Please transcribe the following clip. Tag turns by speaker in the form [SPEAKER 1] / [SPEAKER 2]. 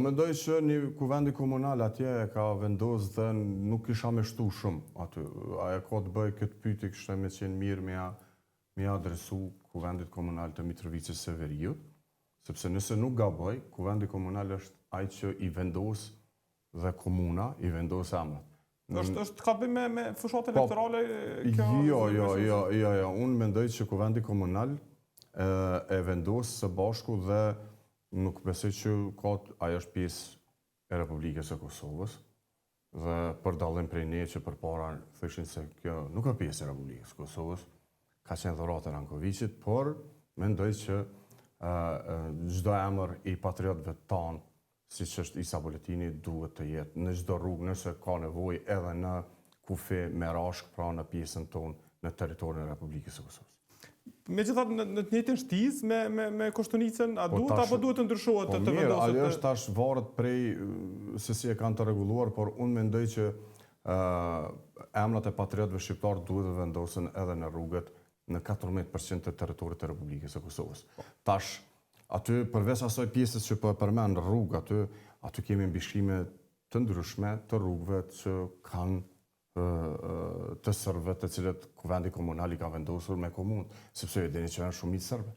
[SPEAKER 1] mendoj që një kuvendi komunal atje e ka vendos dhe nuk isha me shtu shumë aty. Aja ka të bëj këtë pyetje kishte me qenë mirë me adresu kuvendit komunal të Mitrovicës Severiut, sepse nëse nuk gaboj, kuvendi komunal është ai që i vendos dhe komuna i vendos emrat.
[SPEAKER 2] Është ka bëj me fushat elektorale?
[SPEAKER 1] Jo. Unë mendoj që kuvendi komunal e vendos së bashku dhe nuk besoj që ajo është pjesë e Republikës së Kosovës dhe për dallim prej ne që përpara thëshin se kjo nuk është pjesë e Republikës së Kosovës, ka qenë dhuratë e Rankovicit, por mendoj që çdo emër i patriotëve tanë, siç është Isa Boletini, duhet të jetë në çdo rrugë nëse ka nevojë edhe në kufi me rashk, pra në pjesën tonë në territorin e Republikës së Kosovës.
[SPEAKER 2] Megjithatë në të njëjtën shtizë me Koshtunicën, a duhet apo duhet të ndryshohet të vendoset?
[SPEAKER 1] Po mirë, ajo është tash varet prej se si e kanë të rregulluar, por unë mendoj që emrat e patriotëve shqiptar duhet të vendosen edhe në rrugët në 14% të territorit të Republikës së Kosovës. Tash aty përveç asaj pjesës që po e përmend rrugë aty kemi mbishime të ndryshme të rrugëve që kanë të sërbëve të cilët kuvendi komunal i ka vendosur me komunë, sepse e dini që janë shumicë sërbë.